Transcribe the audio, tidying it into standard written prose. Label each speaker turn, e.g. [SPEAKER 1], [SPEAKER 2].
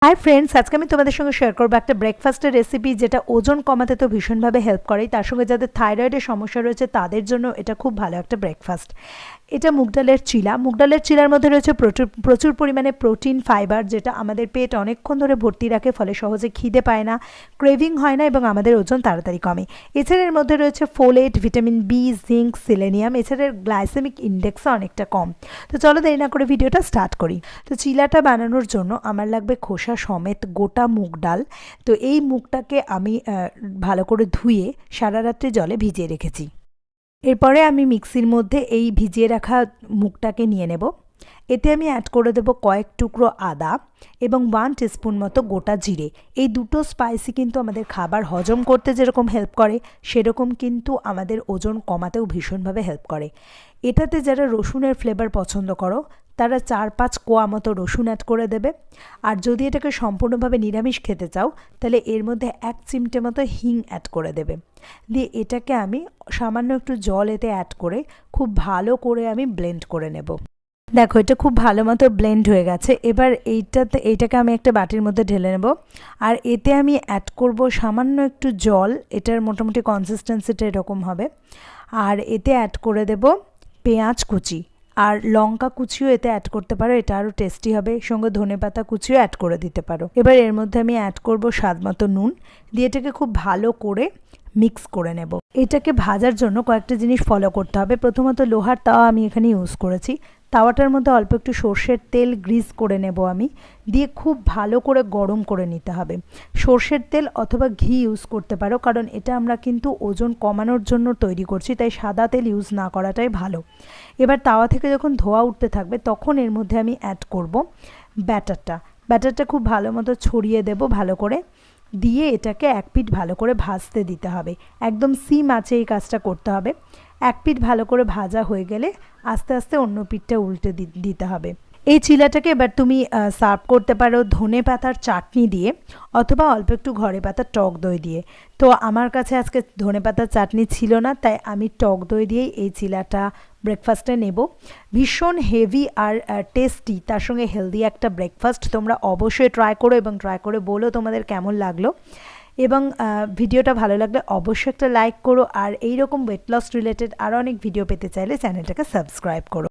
[SPEAKER 1] Hi friends आज के मैं तुम्हारे संगे शेयर करब एक ब्रेकफास्टर रेसिपि जेटा ओजन कमाते तो भीषण भावे हेल्प करे तार संगे जादेर थायरয়েডের समस्या रयेछे तादेर जोन्नो एटा खूब भालो एकटा ब्रेकफास्ट। এটা মুগ ডালের চিলা। মুগ ডালের চিলার মধ্যে রয়েছে প্রচুর পরিমাণে প্রোটিন ফাইবার যেটা আমাদের পেট অনেকক্ষণ ধরে ভর্তি রাখে, ফলে সহজে খিদে পায় না, ক্রেভিং হয় না এবং আমাদের ওজন তাড়াতাড়ি কমে। এছাড়া এর মধ্যে রয়েছে folate, vitamin B, zinc, selenium. এছাড়া গ্লাইসেমিক ইন্ডেক্সও অনেকটা কম। তো চলো দেরি না করে ভিডিওটা স্টার্ট করি। তো চিলাটা বানানোর জন্য আমার লাগবে খোসা সমেত গোটা মুগ ডাল। তো এই মুগটাকে আমি ভালো করে ধুয়ে সারা রাত্রি জলে ভিজিয়ে রেখেছি। এরপরে আমি মিক্সির মধ্যে এই ভিজিয়ে রাখা মুগটাকে নিয়ে নেব। এতে আমি অ্যাড করে দেব কয়েক টুকরো আদা এবং 1 টিস্পুন মতো গোটা জিরে। এই দুটো স্পাইসি কিন্তু আমাদের খাবার হজম করতে যেরকম হেল্প করে সেরকম কিন্তু আমাদের ওজন কমাতেও ভীষণভাবে হেল্প করে। এটাতে যারা রসুনের ফ্লেভার পছন্দ করো তারা 4-5 কোয়া মতো রসুন অ্যাড করে দেবে। আর যদি এটাকে সম্পূর্ণভাবে নিরামিষ খেতে চাও তাহলে এর মধ্যে 1 চিমটে মতো হিং অ্যাড করে দেবে। দিয়ে এটাকে আমি সামান্য একটু জল এতে অ্যাড করে খুব ভালো করে আমি ব্লেন্ড করে নেব। দেখো এটা খুব ভালো মতো ব্লেন্ড হয়ে গেছে। এবার এইটাকে আমি একটা বাটির মধ্যে ঢেলে নেব। আর এতে আমি অ্যাড করব সামান্য একটু জল, এটার মোটামুটি কনসিস্টেন্সিটা এরকম হবে। আর এতে অ্যাড করে দেব পেঁয়াজ কুচি আর লঙ্কা কুচিও এতে অ্যাড করতে পারো, এটা আরও টেস্টি হবে। সঙ্গে ধনেপাতা কুচিও অ্যাড করে দিতে পারো। এবার এর মধ্যে আমি অ্যাড করব স্বাদ মতো নুন, দিয়ে এটাকে খুব ভালো করে মিক্স করে নেব। এটাকে ভাজার জন্য কয়েকটা জিনিস ফলো করতে হবে। প্রথমত লোহার তাওয়া আমি এখানে ইউজ করেছি। তাওয়াটার মধ্যে অল্প একটু সর্ষের তেল গ্রিস করে নেব আমি, দিয়ে খুব ভালো করে গরম করে নিতে হবে। সর্ষের তেল অথবা ঘি ইউজ করতে পারো, কারণ এটা আমরা কিন্তু ওজন কমানোর জন্য তৈরি করছি, তাই সাদা তেল ইউজ না করাটাই ভালো। এবার তাওয়া থেকে যখন ধোয়া উঠতে থাকবে তখন এর মধ্যে আমি অ্যাড করব ব্যাটারটা খুব ভালো মতো ছড়িয়ে দেব ভালো করে, দিয়ে এটাকে এক পিঠ ভালো করে ভাজতে দিতে হবে। একদম সিম আঁচে এই কাজটা করতে হবে। এক পিঠ ভালো করে ভাজা হয়ে গেলে আস্তে আস্তে অন্য পিঠটা উল্টে দিতে হবে। এই চিলাটাকে এবার তুমি সার্ভ করতে পারো ধনে পাতার চাটনি দিয়ে অথবা অল্প একটু ঘরে পাতা টক দই দিয়ে। তো আমার কাছে আজকে ধনে পাতার চাটনি ছিল না, তাই আমি টক দই দিয়েই এই চিলাটা ব্রেকফাস্টে নেব। ভীষণ হেভি আর টেস্টি, তার সঙ্গে হেলদি একটা ব্রেকফাস্ট। তোমরা অবশ্যই ট্রাই করো এবং ট্রাই করে বলো তোমাদের কেমন লাগলো। এবং ভিডিওটা ভালো লাগলে অবশ্যই একটা লাইক করো। আর এইরকম ওয়েট লস রিলেটেড আরও অনেক ভিডিও পেতে চাইলে চ্যানেলটাকে সাবস্ক্রাইব করো।